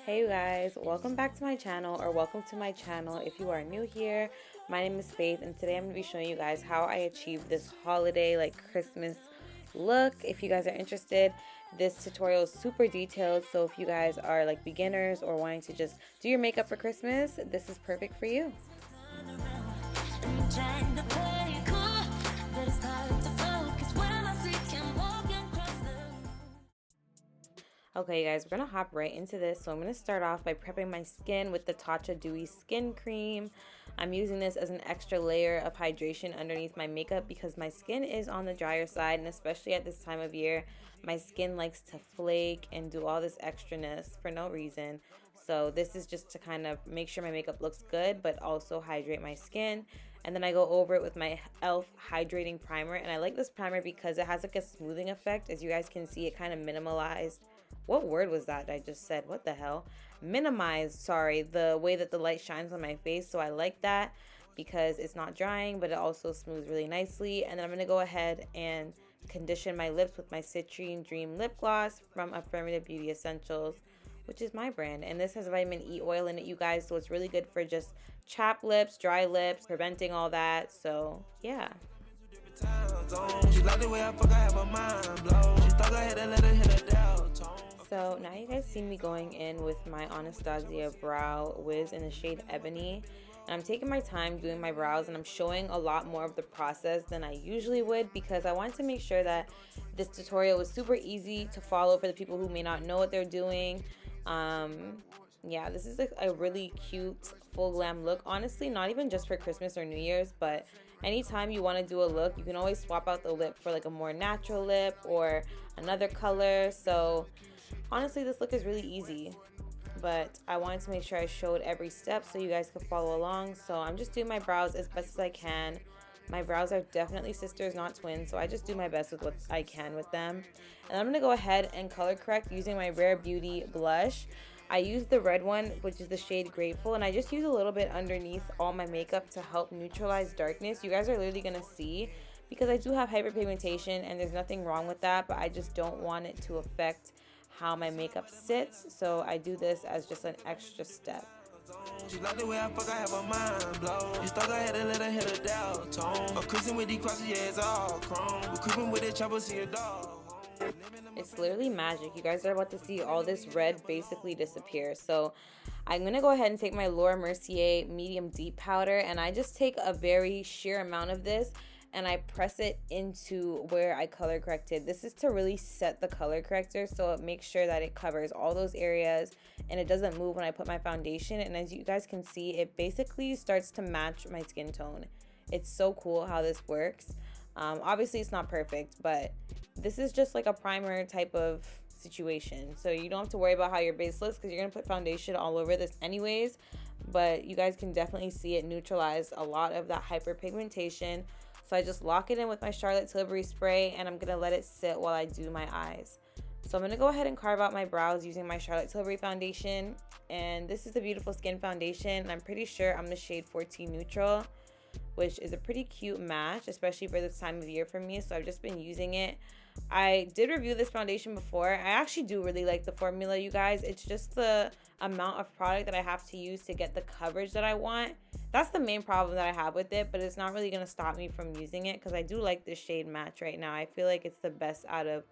Hey you guys, welcome back to my channel, or welcome to my channel if you are new here. My name is Faith, and today I'm going to be showing you guys how I achieved this holiday like Christmas look. If you guys are interested, this tutorial is super detailed, so if you guys are like beginners or wanting to just do your makeup for Christmas, this is perfect for you. Okay guys, we're gonna hop right into this. So I'm gonna start off by prepping my skin with the Tatcha Dewy Skin Cream. I'm using this as an extra layer of hydration underneath my makeup because my skin is on the drier side, and especially at this time of year, my skin likes to flake and do all this extraness for no reason. So this is just to kind of make sure my makeup looks good, but also hydrate my skin. And then I go over it with my e.l.f. hydrating primer, and I like this primer because it has like a smoothing effect. As you guys can see, it kind of minimalized. What word was that I just said? What the hell? Minimize, sorry, the way that the light shines on my face. So I like that because it's not drying, but it also smooths really nicely. And then I'm going to go ahead and condition my lips with my Citrine Dream Lip Gloss from Affirmative Beauty Essentials, which is my brand. And this has vitamin E oil in it, you guys. So it's really good for just chapped lips, dry lips, preventing all that. So yeah. So now you guys see me going in with my Anastasia Brow Wiz in the shade Ebony. And I'm taking my time doing my brows, and I'm showing a lot more of the process than I usually would because I wanted to make sure that this tutorial was super easy to follow for the people who may not know what they're doing. Yeah, this is like a really cute full glam look. Honestly, not even just for Christmas or New Year's, but anytime you want to do a look, you can always swap out the lip for like a more natural lip or another color. So honestly, this look is really easy, but I wanted to make sure I showed every step so you guys could follow along. So I'm just doing my brows as best as I can. My brows are definitely sisters, not twins, so I just do my best with what I can with them. And I'm going to go ahead and color correct using my Rare Beauty blush. I use the red one, which is the shade Grateful, and I just use a little bit underneath all my makeup to help neutralize darkness. You guys are literally going to see, because I do have hyperpigmentation, and there's nothing wrong with that, but I just don't want it to affect how my makeup sits, so I do this as just an extra step. She like the way I fuck, I have a mind blow. You thought I had to let her hit a down tone. I'm cruising with these crosses, yeah, it's all chrome. We're creeping with the chopper, see a dog. It's literally magic. You guys are about to see all this red basically disappear. So I'm going to go ahead and take my Laura Mercier medium deep powder, and I just take a very sheer amount of this and I press it into where I color corrected. This is to really set the color corrector, so it makes sure that it covers all those areas and it doesn't move when I put my foundation. And as you guys can see, it basically starts to match my skin tone. It's so cool how this works. Obviously it's not perfect, but this is just like a primer type of situation, so you don't have to worry about how your base looks because you're gonna put foundation all over this anyways. But you guys can definitely see it neutralize a lot of that hyperpigmentation. So I just lock it in with my Charlotte Tilbury spray, and I'm going to let it sit while I do my eyes. So I'm going to go ahead and carve out my brows using my Charlotte Tilbury foundation. And this is the Beautiful Skin foundation, and I'm pretty sure I'm the shade 14 Neutral, which is a pretty cute match, especially for this time of year for me. So I've just been using it. I did review this foundation before. I actually do really like the formula, you guys. It's just the amount of product that I have to use to get the coverage that I want. That's the main problem that I have with it, but it's not really going to stop me from using it because I do like this shade match right now. I feel like it's the best out of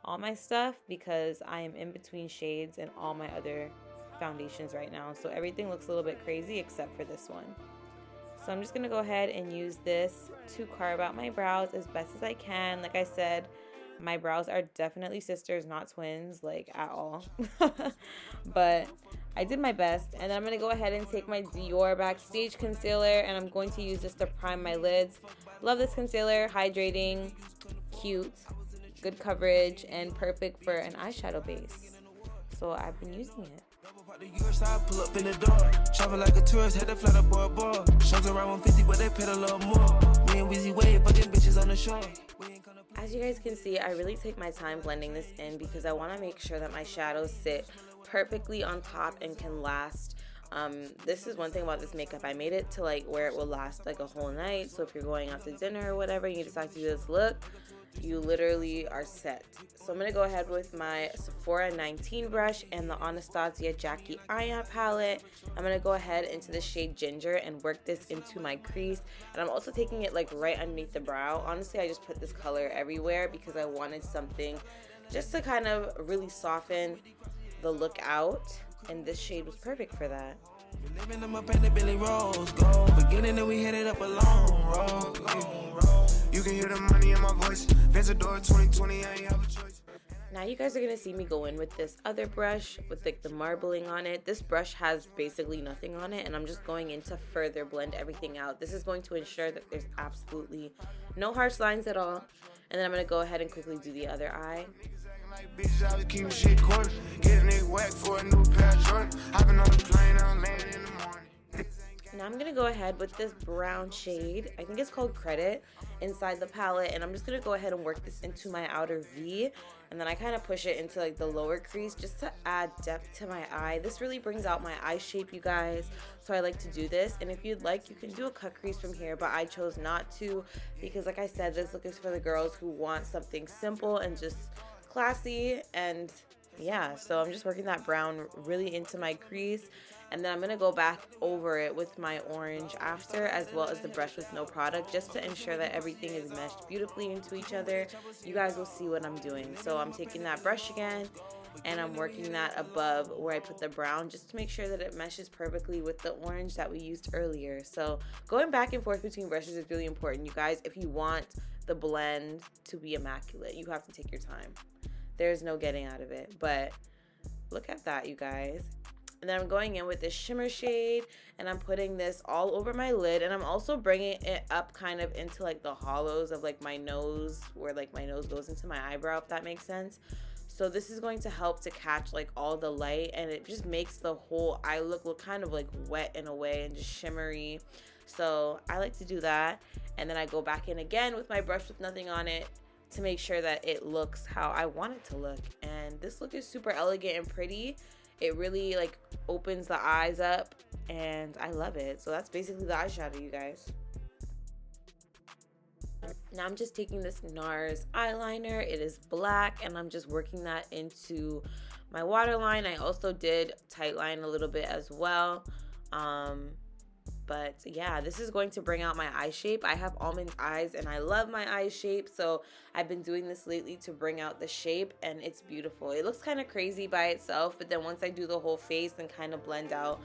all my stuff because I am in between shades and all my other foundations right now. So everything looks a little bit crazy except for this one. So I'm just going to go ahead and use this to carve out my brows as best as I can. Like I said, my brows are definitely sisters, not twins, like at all. But I did my best. And then I'm going to go ahead and take my Dior Backstage Concealer, and I'm going to use this to prime my lids. Love this concealer, hydrating, cute, good coverage, and perfect for an eyeshadow base. So I've been using it. Pull up in the door, travel like a tourist, had to fly the board. Shows around 150, but they paid a little more. Me and Weezy Wade, fucking bitches on the shore. As you guys can see, I really take my time blending this in because I want to make sure that my shadows sit perfectly on top and can last. This is one thing about this makeup. I made it to like where it will last like a whole night. So if you're going out to dinner or whatever, you decide to do this look, you literally are set. So I'm going to go ahead with my Sephora 19 brush and the Anastasia Jackie Aya palette. I'm going to go ahead into the shade Ginger and work this into my crease. And I'm also taking it like right underneath the brow. Honestly, I just put this color everywhere because I wanted something just to kind of really soften the look out. And this shade was perfect for that. You can hear the money in my voice. Vencedor 2020, I ain't have a choice. Now you guys are gonna see me go in with this other brush with like the marbling on it. This brush has basically nothing on it, and I'm just going in to further blend everything out. This is going to ensure that there's absolutely no harsh lines at all. And then I'm gonna go ahead and quickly do the other eye. Now I'm gonna go ahead with this brown shade, I think it's called Credit, inside the palette, and I'm just gonna go ahead and work this into my outer V, and then I kind of push it into like the lower crease just to add depth to my eye. This really brings out my eye shape, you guys, so I like to do this. And if you'd like, you can do a cut crease from here, but I chose not to because, like I said, this look is for the girls who want something simple and just classy. And yeah, so I'm just working that brown really into my crease, and then I'm gonna go back over it with my orange after, as well as the brush with no product, just to ensure that everything is meshed beautifully into each other. You guys will see what I'm doing. So I'm taking that brush again and I'm working that above where I put the brown, just to make sure that it meshes perfectly with the orange that we used earlier. So going back and forth between brushes is really important, you guys. If you want the blend to be immaculate, you have to take your time. There's no getting out of it, but look at that, you guys. And then I'm going in with this shimmer shade, and I'm putting this all over my lid, and I'm also bringing it up kind of into like the hollows of like my nose, where like my nose goes into my eyebrow, if that makes sense. So this is going to help to catch like all the light, and it just makes the whole eye look kind of like wet in a way and just shimmery. So I like to do that, and then I go back in again with my brush with nothing on it to make sure that it looks how I want it to look. And this look is super elegant and pretty. It really like opens the eyes up, and I love it. So that's basically the eyeshadow, you guys. Now I'm just taking this NARS eyeliner. It is black, and I'm just working that into my waterline. I also did tightline a little bit as well. But yeah, this is going to bring out my eye shape. I have almond eyes and I love my eye shape, so I've been doing this lately to bring out the shape, and it's beautiful. It looks kind of crazy by itself, but then once I do the whole face and kind of blend out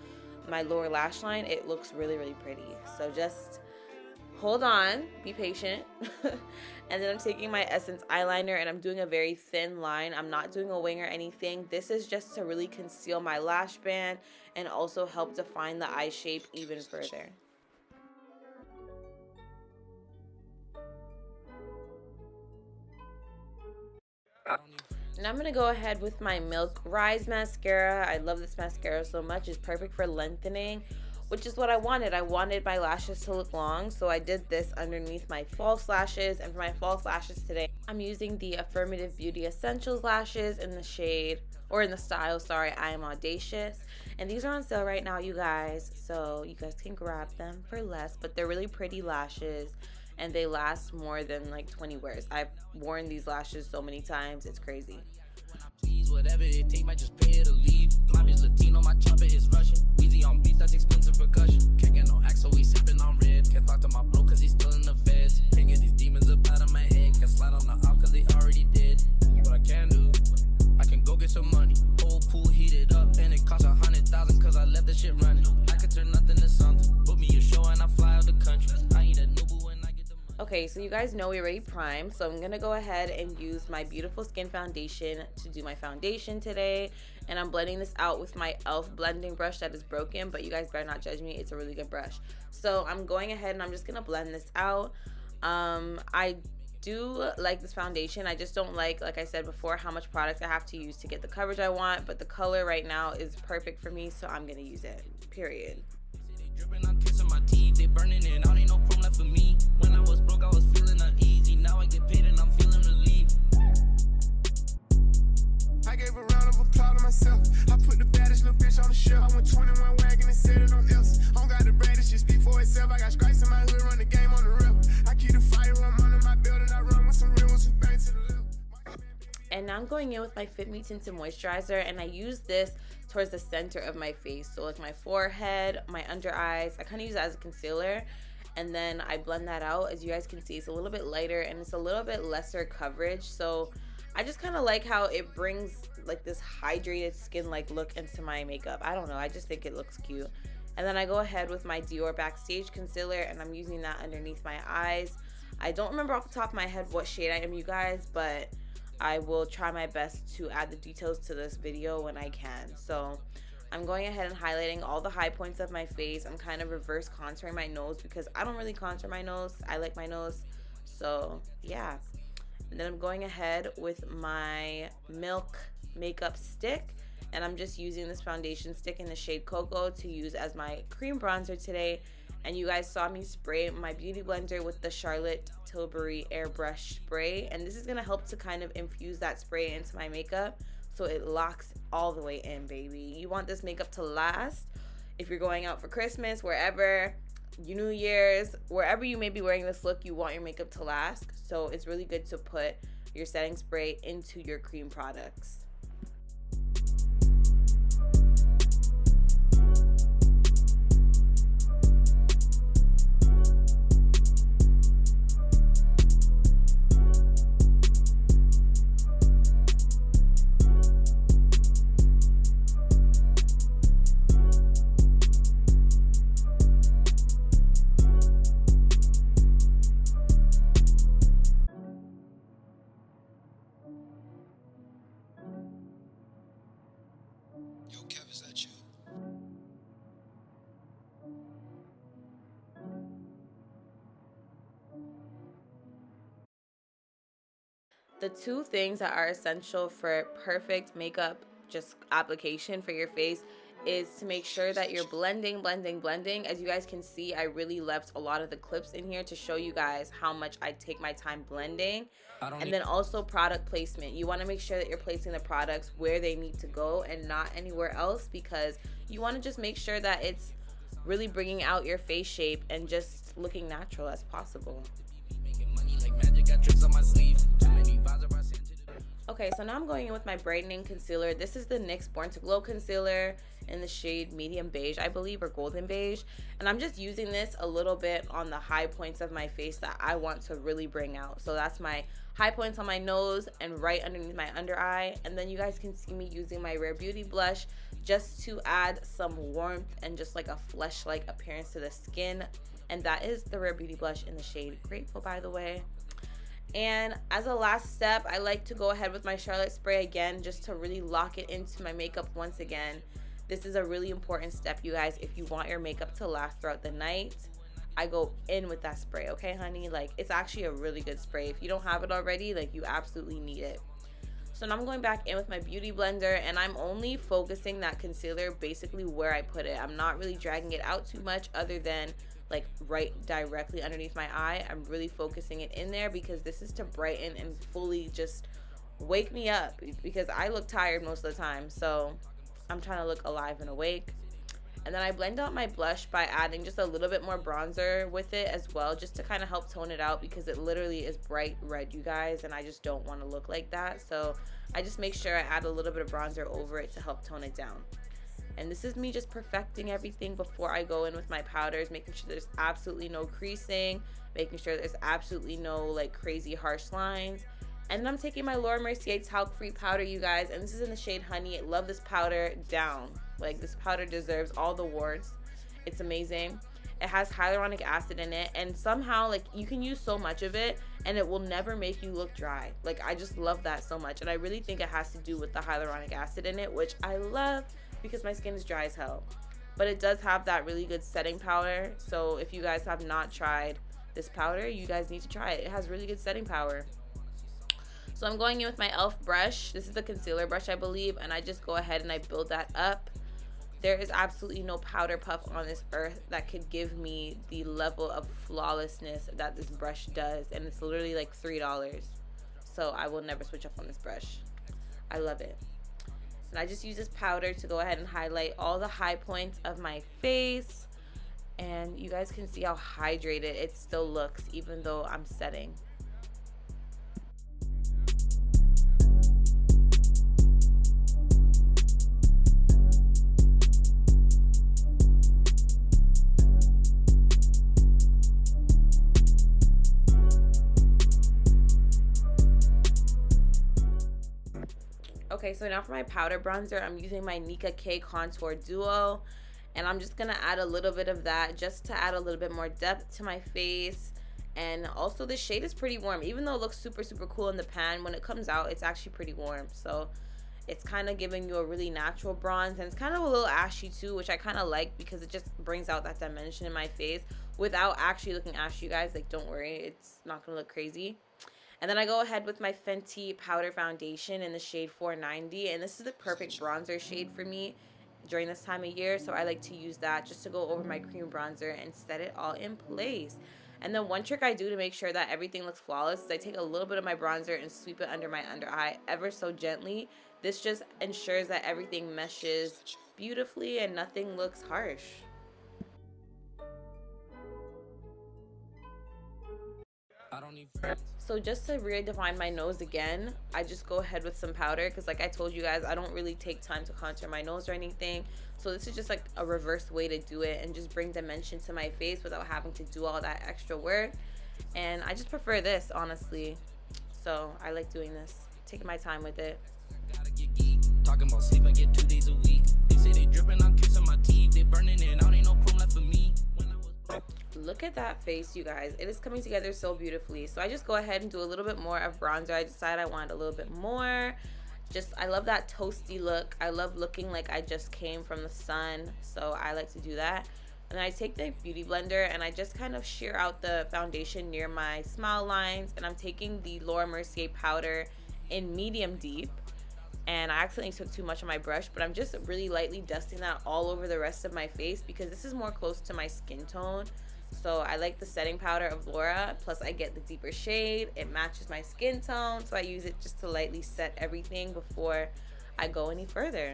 my lower lash line, it looks really, really pretty. So just hold on, be patient. And then I'm taking my Essence eyeliner, and I'm doing a very thin line. I'm not doing a wing or anything. This is just to really conceal my lash band and also help define the eye shape even further. And I'm going to go ahead with my Milk Rise mascara. I love this mascara so much. It's perfect for lengthening, which is what I wanted. I wanted my lashes to look long, so I did this underneath my false lashes. And for my false lashes today, I'm using the Affirmative Beauty Essentials lashes in the shade, or in the style, sorry, I Am Audacious. And these are on sale right now, you guys, so you guys can grab them for less, but they're really pretty lashes, and they last more than like 20 wears. I've worn these lashes so many times, it's crazy. Please, whatever it take, might just pay it to leave. My bitch Latino, my chopper is Russian. Weezy on beat, that's expensive percussion. Can't get no axe, so we sipping on red. Can't talk to my bro, cause he's still in the feds. Can't get these demons up out of my head. Can't slide on the op, cause they already did. What I can do, I can go get some money. Whole pool heated up, and it cost 100,000 cause I left the shit running. I could turn nothing to something. Book me a show and I fly out the country. I eat a Nubu when I get the money. Okay, so you guys know we already primed, so I'm gonna go ahead and use my Beautiful Skin foundation to do my foundation today. And I'm blending this out with my e.l.f. blending brush that is broken, but you guys better not judge me, it's a really good brush. So I'm going ahead and I'm just gonna blend this out. I do like this foundation. I just don't like I said before, how much product I have to use to get the coverage I want, but the color right now is perfect for me, so I'm gonna use it, period. I'm kissing my teeth, they burning it out, ain't no chrome left for me. When I was broke, I was feeling uneasy. Now I get paid and I'm feeling relieved. I gave a round of applause to myself. I put the baddest little bitch on the shelf. I went 21 wagon and said it on else. I don't got the brightest, shit speak for itself. I got stripes in my hood, run the game on the real. I keep the fire on under my belt, and I run with some real ones who I'm going in with my Fit Me Tinted Moisturizer, and I use this towards the center of my face. So like my forehead, my under eyes, I kind of use it as a concealer. And then I blend that out. As you guys can see, it's a little bit lighter and it's a little bit lesser coverage. So I just kind of like how it brings like this hydrated skin like look into my makeup. I don't know, I just think it looks cute. And then I go ahead with my Dior Backstage concealer, and I'm using that underneath my eyes. I don't remember off the top of my head what shade I am, you guys, but I will try my best to add the details to this video when I can. So I'm going ahead and highlighting all the high points of my face. I'm kind of reverse contouring my nose because I don't really contour my nose. I like my nose. So yeah. And then I'm going ahead with my Milk makeup stick, and I'm just using this foundation stick in the shade Cocoa to use as my cream bronzer today. And you guys saw me spray my beauty blender with the Charlotte Tilbury airbrush spray, and this is gonna help to kind of infuse that spray into my makeup so it locks all the way in, baby. You want this makeup to last if you're going out for Christmas, wherever, New Year's, wherever you may be wearing this look, you want your makeup to last. So it's really good to put your setting spray into your cream products. Yo, Kev, is that you? The two things that are essential for perfect makeup just application for your face is to make sure that you're blending. As you guys can see, I really left a lot of the clips in here to show you guys how much I take my time blending. And then also product placement. You want to make sure that you're placing the products where they need to go and not anywhere else, because you want to just make sure that it's really bringing out your face shape and just looking natural as possible. Okay, so now I'm going in with my brightening concealer. This is the NYX Born to Glow concealer in the shade medium beige, I believe, or golden beige. And I'm just using this a little bit on the high points of my face that I want to really bring out. So that's my high points on my nose and right underneath my under eye. And then you guys can see me using my Rare Beauty blush just to add some warmth and just like a flesh-like appearance to the skin. And that is the Rare Beauty blush in the shade Grateful, by the way. And as a last step, I like to go ahead with my Charlotte spray again just to really lock it into my makeup once again. This is a really important step, you guys, if you want your makeup to last throughout the night. I go in with that spray, okay, honey? Like, it's actually a really good spray. If you don't have it already, like, you absolutely need it. So now I'm going back in with my beauty blender, and I'm only focusing that concealer basically where I put it. I'm not really dragging it out too much other than like right directly underneath my eye. I'm really focusing it in there because this is to brighten and fully just wake me up, because I look tired most of the time, so I'm trying to look alive and awake. And then I blend out my blush by adding just a little bit more bronzer with it as well, just to kind of help tone it out, because it literally is bright red, you guys, and I just don't want to look like that. So I just make sure I add a little bit of bronzer over it to help tone it down. And this is me just perfecting everything before I go in with my powders, making sure there's absolutely no creasing, making sure there's absolutely no like crazy harsh lines. And then I'm taking my Laura Mercier talc free powder, you guys, and this is in the shade Honey. I love this powder down. Like, this powder deserves all the awards. It's amazing. It has hyaluronic acid in it, and somehow, like, you can use so much of it and it will never make you look dry. Like, I just love that so much, and I really think it has to do with the hyaluronic acid in it, which I love because my skin is dry as hell. But it does have that really good setting power, so if you guys have not tried this powder, you guys need to try it. It has really good setting power. So I'm going in with my e.l.f. brush. This is the concealer brush, I believe, and I just go ahead and I build that up. There is absolutely no powder puff on this earth that could give me the level of flawlessness that this brush does, and it's literally like $3. So I will never switch up on this brush. I love it. And I just use this powder to go ahead and highlight all the high points of my face, and you guys can see how hydrated it still looks even though I'm setting. Okay, so now for my powder bronzer, I'm using my Nika K Contour Duo. And I'm just going to add a little bit of that just to add a little bit more depth to my face. And also the shade is pretty warm. Even though it looks super, super cool in the pan, when it comes out, it's actually pretty warm. So it's kind of giving you a really natural bronze. And it's kind of a little ashy too, which I kind of like because it just brings out that dimension in my face without actually looking ashy, you guys. Like, don't worry. It's not going to look crazy. And then I go ahead with my Fenty powder foundation in the shade 490. And this is the perfect bronzer shade for me during this time of year. So I like to use that just to go over my cream bronzer and set it all in place. And then one trick I do to make sure that everything looks flawless is I take a little bit of my bronzer and sweep it under my under eye ever so gently. This just ensures that everything meshes beautifully and nothing looks harsh. So just to redefine my nose again, I just go ahead with some powder because like I told you guys, I don't really take time to contour my nose or anything. So this is just like a reverse way to do it and just bring dimension to my face without having to do all that extra work. And I just prefer this, honestly. So I like doing this, taking my time with it. Talking about sleep, I get 2 days a week. They say they dripping, I'm kissing my teeth. They burning it out, ain't no chrome left for me. Look at that face, you guys. It is coming together so beautifully. So I just go ahead and do a little bit more of bronzer. I decided I wanted a little bit more. I love that toasty look. I love looking like I just came from the sun. So I like to do that. And I take the beauty blender and I just kind of shear out the foundation near my smile lines. And I'm taking the Laura Mercier powder in medium deep. And I accidentally took too much on my brush, but I'm just really lightly dusting that all over the rest of my face because this is more close to my skin tone. So I like the setting powder of Laura, plus I get the deeper shade. It matches my skin tone, so I use it just to lightly set everything before I go any further.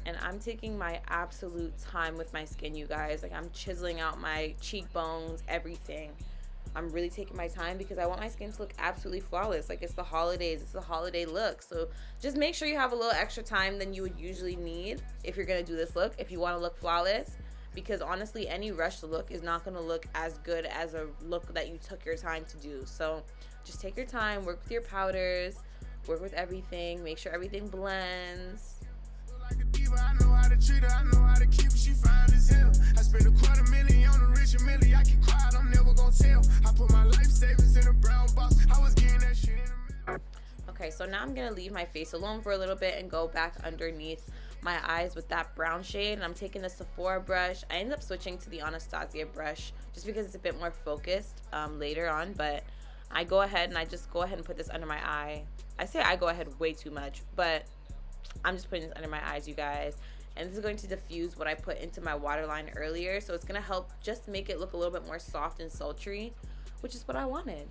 And I'm taking my absolute time with my skin, you guys. Like, I'm chiseling out my cheekbones, everything. I'm really taking my time because I want my skin to look absolutely flawless. Like, it's the holidays, it's the holiday look. So just make sure you have a little extra time than you would usually need if you're gonna do this look, if you wanna look flawless. Because honestly, any rushed look is not gonna look as good as a look that you took your time to do. So just take your time, work with your powders, work with everything, make sure everything blends. Like a diva, I know how to treat her, I know how to keep her, she fine as hell. I spent $250,000 on a rich millie, I keep quiet, I'm never gonna tell. I put my life savings in a brown box, I was getting that shit in the mail. Okay, so now I'm gonna leave my face alone for a little bit and go back underneath my eyes with that brown shade. And I'm taking the Sephora brush. I ended up switching to the Anastasia brush just because it's a bit more focused later on, but I go ahead and I just go ahead and put this under my eye. I say I go ahead way too much, but I'm just putting this under my eyes, you guys. And this is going to diffuse what I put into my waterline earlier. So it's going to help just make it look a little bit more soft and sultry, which is what I wanted.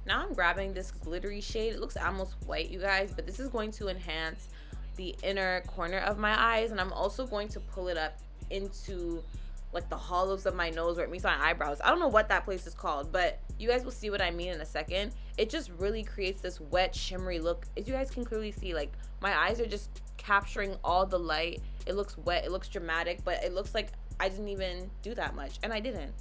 Now I'm grabbing this glittery shade. It looks almost white, you guys, but this is going to enhance the inner corner of my eyes. And I'm also going to pull it up into like the hollows of my nose where it meets my eyebrows. I don't know what that place is called, but you guys will see what I mean in a second. It just really creates this wet, shimmery look. As you guys can clearly see, like, my eyes are just capturing all the light. It looks wet, it looks dramatic, but it looks like I didn't even do that much, and I didn't.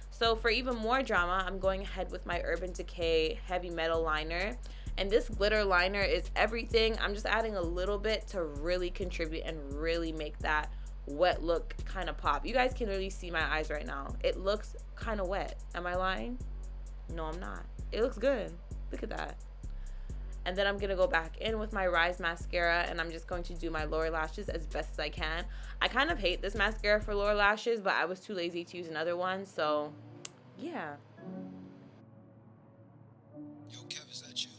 So for even more drama, I'm going ahead with my Urban Decay Heavy Metal Liner. And this glitter liner is everything. I'm just adding a little bit to really contribute and really make that wet look kind of pop. You guys can really see my eyes right now. It looks kind of wet. Am I lying? No, I'm not. It looks good. Look at that. And then I'm gonna go back in with my Rise mascara, and I'm just going to do my lower lashes as best as I can. I kind of hate this mascara for lower lashes, but I was too lazy to use another one, so yeah. Yo, Kev, is that you?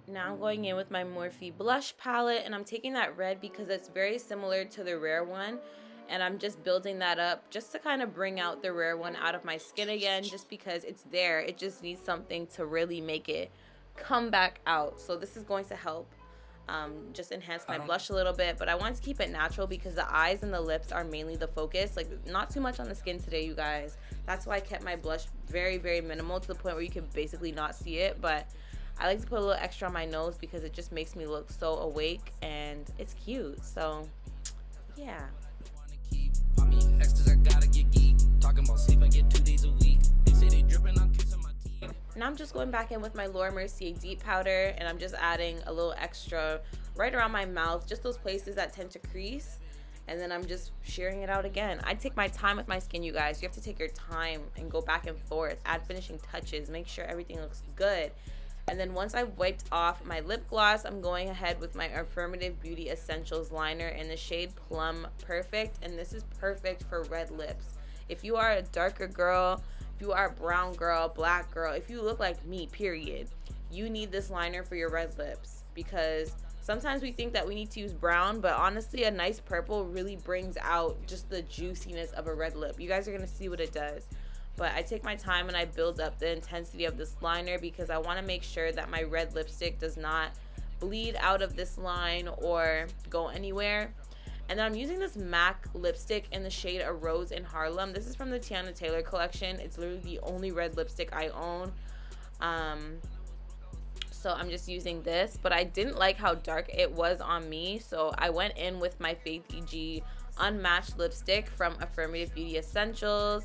Now I'm going in with my Morphe blush palette, and I'm taking that red because it's very similar to the Rare one, and I'm just building that up just to kind of bring out the Rare one out of my skin again, just because it's there. It just needs something to really make it come back out. So this is going to help just enhance my blush a little bit, but I want to keep it natural because the eyes and the lips are mainly the focus. Like, not too much on the skin today, you guys. That's why I kept my blush very, very minimal, to the point where you can basically not see it. But I like to put a little extra on my nose because it just makes me look so awake and it's cute. So yeah. Now I'm just going back in with my Laura Mercier deep powder, and I'm just adding a little extra right around my mouth, just those places that tend to crease, and then I'm just shearing it out again. I take my time with my skin, you guys. You have to take your time and go back and forth, add finishing touches, make sure everything looks good. And then once I've wiped off my lip gloss, I'm going ahead with my Affirmative Beauty Essentials liner in the shade Plum Perfect, and this is perfect for red lips. If you are a darker girl, if you are a brown girl, black girl, if you look like me, period, you need this liner for your red lips, because sometimes we think that we need to use brown, but honestly, a nice purple really brings out just the juiciness of a red lip. You guys are going to see what it does. But I take my time and I build up the intensity of this liner because I want to make sure that my red lipstick does not bleed out of this line or go anywhere. And then I'm using this MAC lipstick in the shade A Rose in Harlem. This is from the Tiana Taylor collection. It's literally the only red lipstick I own. So I'm just using this, but I didn't like how dark it was on me, so I went in with my Faiithieg Unmatched lipstick from Affirmative Beauty Essentials,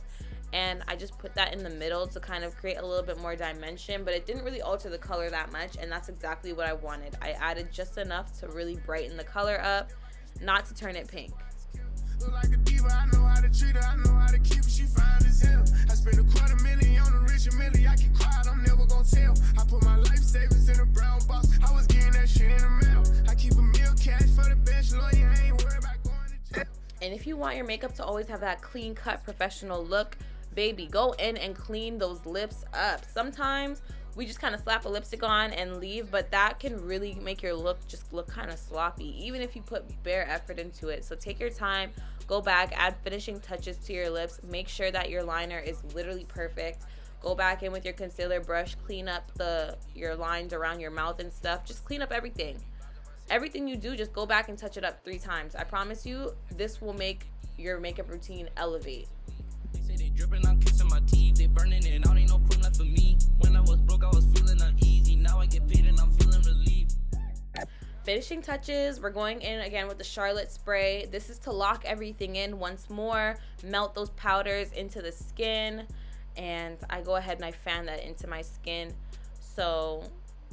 and I just put that in the middle to kind of create a little bit more dimension, but it didn't really alter the color that much, and that's exactly what I wanted. I added just enough to really brighten the color up, not to turn it pink. Look like a diva, I know how to treat her, I know how to keep her, she fine as hell. I spent $250,000 on a Richard Millie, I keep quiet, I'm never gonna tell. I put my life savings in a brown box, I was getting that shit in the mail. I keep a meal cash for the bachelor, I ain't worried about going to jail. And if you want your makeup to always have that clean cut professional look, baby, go in and clean those lips up. Sometimes we just kind of slap a lipstick on and leave, but that can really make your look just look kind of sloppy, even if you put bare effort into it. So take your time, go back, add finishing touches to your lips, make sure that your liner is literally perfect. Go back in with your concealer brush, clean up your lines around your mouth and stuff. Just clean up everything. Everything you do, just go back and touch it up 3 times. I promise you, this will make your makeup routine elevate. They dripping, I'm kissing my teeth, they burning it out, ain't no cream left for me. When I was broke, I was feeling uneasy, now I get paid and I'm feeling relieved. Finishing touches, we're going in again with the Charlotte spray. This is to lock everything in once more, melt those powders into the skin, and I go ahead and I fan that into my skin. So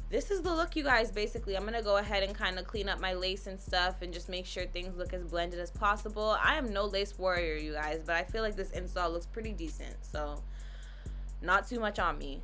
this is the look, you guys. Basically, I'm gonna go ahead and kind of clean up my lace and stuff and just make sure things look as blended as possible. I am no lace warrior, you guys, but I feel like this install looks pretty decent, so not too much on me.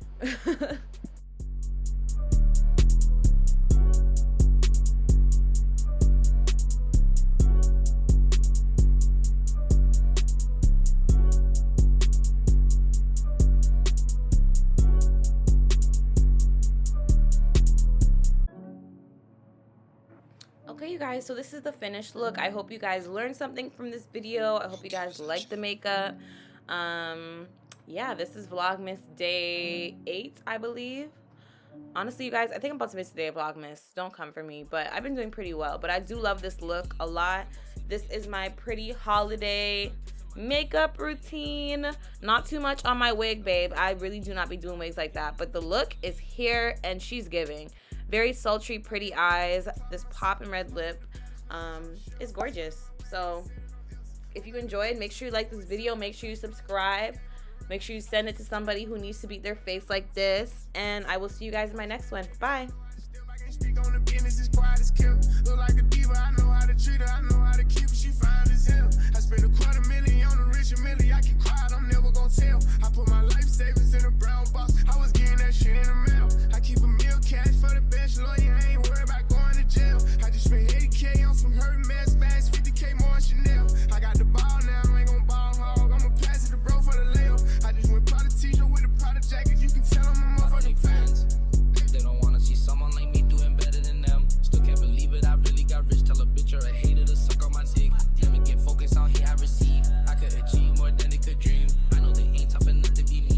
Okay, you guys, so this is the finished look. I hope you guys learned something from this video. I hope you guys liked the makeup. Yeah, this is Vlogmas day 8, I believe. Honestly, you guys, I think I'm about to miss the day of Vlogmas. Don't come for me, but I've been doing pretty well. But I do love this look a lot. This is my pretty holiday makeup routine. Not too much on my wig, babe. I really do not be doing wigs like that. But the look is here, and she's giving. Very sultry, pretty eyes. This poppin' red lip is gorgeous. So if you enjoyed, make sure you like this video. Make sure you subscribe. Make sure you send it to somebody who needs to beat their face like this. And I will see you guys in my next one. Bye. Look like a diva, I know how to treat her, I know how to keep her, she fine as hell. I spent $250,000 on a Richard Millie, I keep quiet, I'm never gonna tell. I put my life savings in a brown box, I was getting that shit in the mail. I keep a meal cash for the bachelor, I ain't worried about going to jail. I just spent $80K on some hurt mess bags, $50K more on Chanel. I got the ball now, I ain't gon' ball hog, I'ma pass it to bro for the layup. I just went Prada t-shirt with a Prada jacket, you can tell I'm a motherfucking fans. They don't wanna see someone like me doing better than them. Still can't believe it, I really got rich. Tell a bitch or a hater to suck on my dick. Let me get focused on here I receive. I could achieve more than they could dream. I know they ain't tough enough to be me.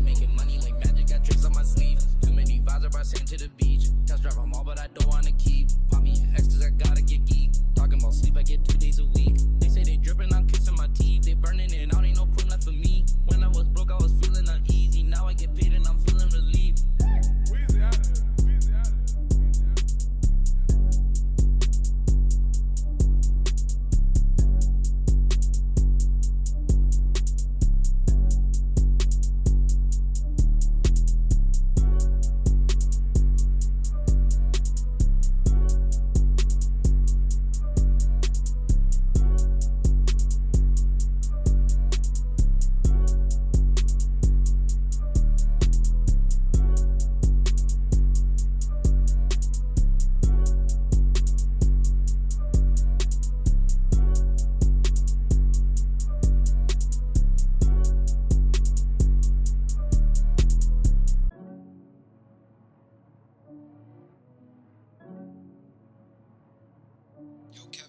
Yo,